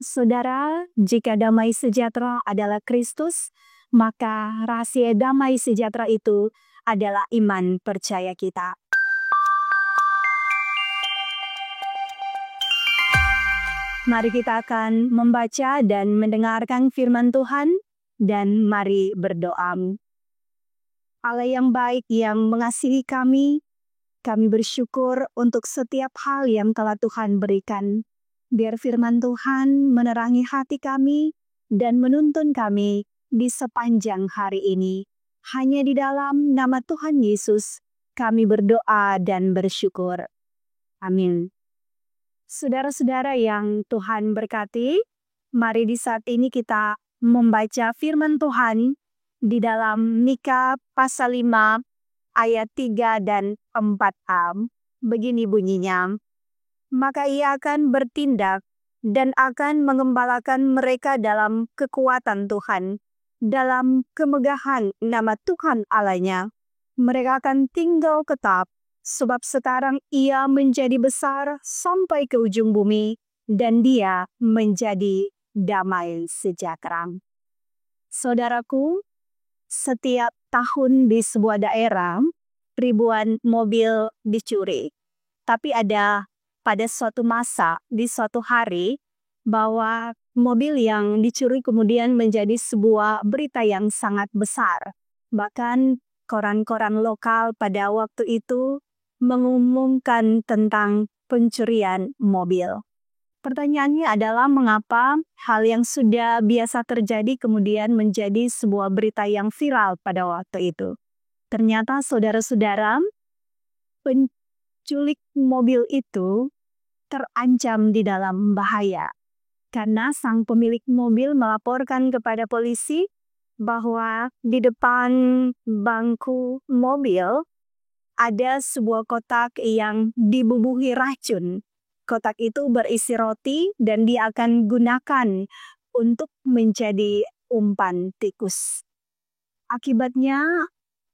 Saudara, jika damai sejahtera adalah Kristus, maka rahasia damai sejahtera itu adalah iman percaya kita. Mari kita akan membaca dan mendengarkan firman Tuhan, dan mari berdoa. Allah yang baik yang mengasihi kami bersyukur untuk setiap hal yang telah Tuhan berikan. Biar firman Tuhan menerangi hati kami dan menuntun kami di sepanjang hari ini. Hanya di dalam nama Tuhan Yesus kami berdoa dan bersyukur. Amin. Saudara-saudara yang Tuhan berkati, mari di saat ini kita membaca firman Tuhan di dalam Mika pasal 5 ayat 3 dan 4a. Begini bunyinya. Maka ia akan bertindak dan akan mengembalakan mereka dalam kekuatan Tuhan, dalam kemegahan nama Tuhan Allahnya. Mereka akan tinggal tetap, sebab sekarang ia menjadi besar sampai ke ujung bumi, dan dia menjadi damai sejahtera. Saudaraku, setiap tahun di sebuah daerah, ribuan mobil dicuri. Tapi ada pada suatu masa, di suatu hari, bahwa mobil yang dicuri kemudian menjadi sebuah berita yang sangat besar. Bahkan koran-koran lokal pada waktu itu mengumumkan tentang pencurian mobil. Pertanyaannya adalah mengapa hal yang sudah biasa terjadi kemudian menjadi sebuah berita yang viral pada waktu itu. Ternyata saudara-saudara, penculik mobil itu terancam di dalam bahaya. Karena sang pemilik mobil melaporkan kepada polisi bahwa di depan bangku mobil ada sebuah kotak yang dibubuhi racun. Kotak itu berisi roti dan dia akan gunakan untuk menjadi umpan tikus. Akibatnya,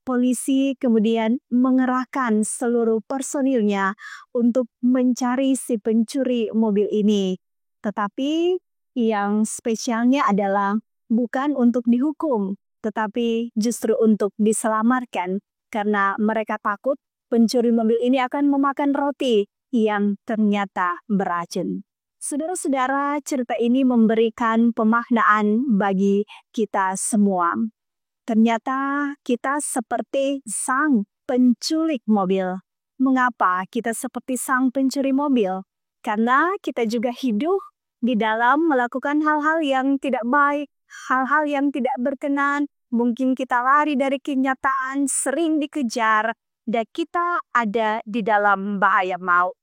polisi kemudian mengerahkan seluruh personilnya untuk mencari si pencuri mobil ini. Tetapi yang spesialnya adalah bukan untuk dihukum, tetapi justru untuk diselamatkan. Karena mereka takut pencuri mobil ini akan memakan roti yang ternyata beracun. Saudara-saudara, cerita ini memberikan pemaknaan bagi kita semua. Ternyata kita seperti sang penculik mobil. Mengapa kita seperti sang pencuri mobil? Karena kita juga hidup di dalam melakukan hal-hal yang tidak baik, hal-hal yang tidak berkenan. Mungkin kita lari dari kenyataan, sering dikejar, dan kita ada di dalam bahaya maut.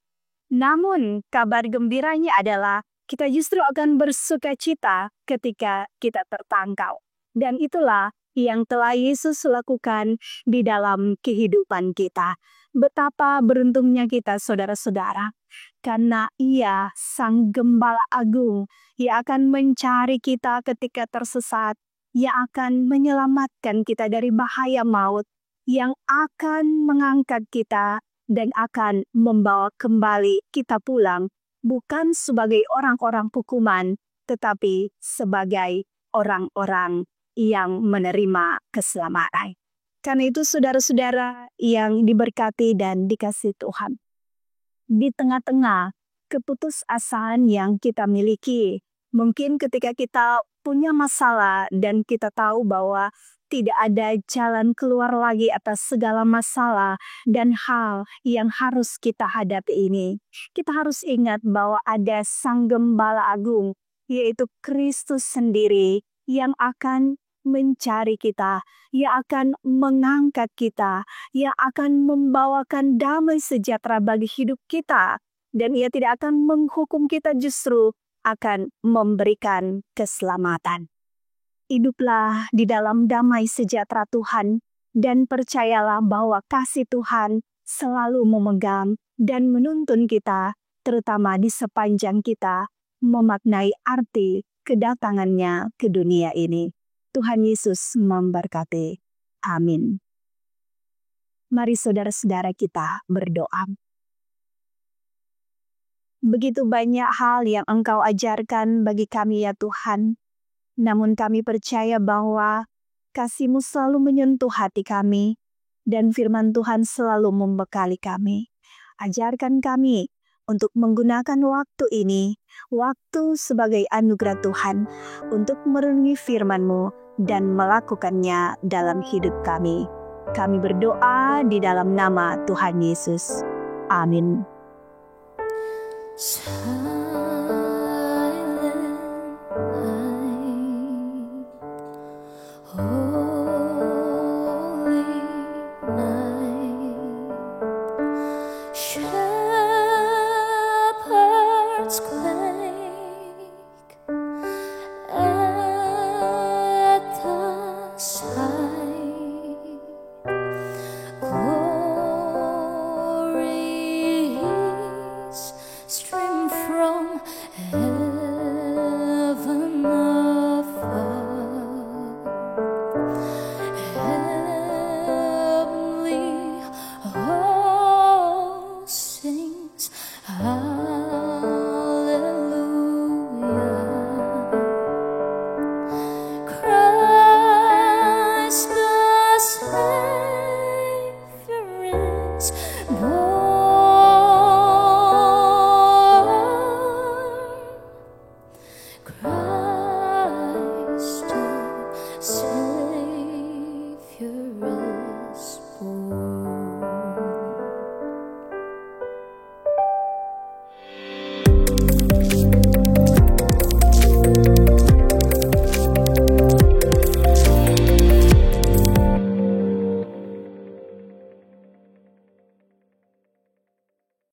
Namun, kabar gembiranya adalah kita justru akan bersukacita ketika kita tertangkap. Dan itulah yang telah Yesus lakukan di dalam kehidupan kita. Betapa beruntungnya kita, saudara-saudara. Karena ia, sang gembala agung, ia akan mencari kita ketika tersesat. Ia akan menyelamatkan kita dari bahaya maut, yang akan mengangkat kita dan akan membawa kembali kita pulang, bukan sebagai orang-orang hukuman, tetapi sebagai orang-orang yang menerima keselamatan. Karena itu saudara-saudara yang diberkati dan dikasihi Tuhan, di tengah-tengah keputusasaan yang kita miliki, mungkin ketika kita punya masalah dan kita tahu bahwa tidak ada jalan keluar lagi atas segala masalah dan hal yang harus kita hadapi ini, kita harus ingat bahwa ada Sang Gembala Agung, yaitu Kristus sendiri, yang akan mencari kita, yang akan mengangkat kita, yang akan membawakan damai sejahtera bagi hidup kita, dan ia tidak akan menghukum kita, justru akan memberikan keselamatan. Hiduplah di dalam damai sejahtera Tuhan, dan percayalah bahwa kasih Tuhan selalu memegang dan menuntun kita, terutama di sepanjang kita memaknai arti kedatangannya ke dunia ini. Tuhan Yesus memberkati. Amin. Mari saudara-saudara kita berdoa. Begitu banyak hal yang Engkau ajarkan bagi kami ya Tuhan. Namun kami percaya bahwa kasih-Mu selalu menyentuh hati kami dan firman Tuhan selalu membekali kami. Ajarkan kami untuk menggunakan waktu ini, waktu sebagai anugerah Tuhan, untuk merenungi firman-Mu dan melakukannya dalam hidup kami. Kami berdoa di dalam nama Tuhan Yesus. Amin.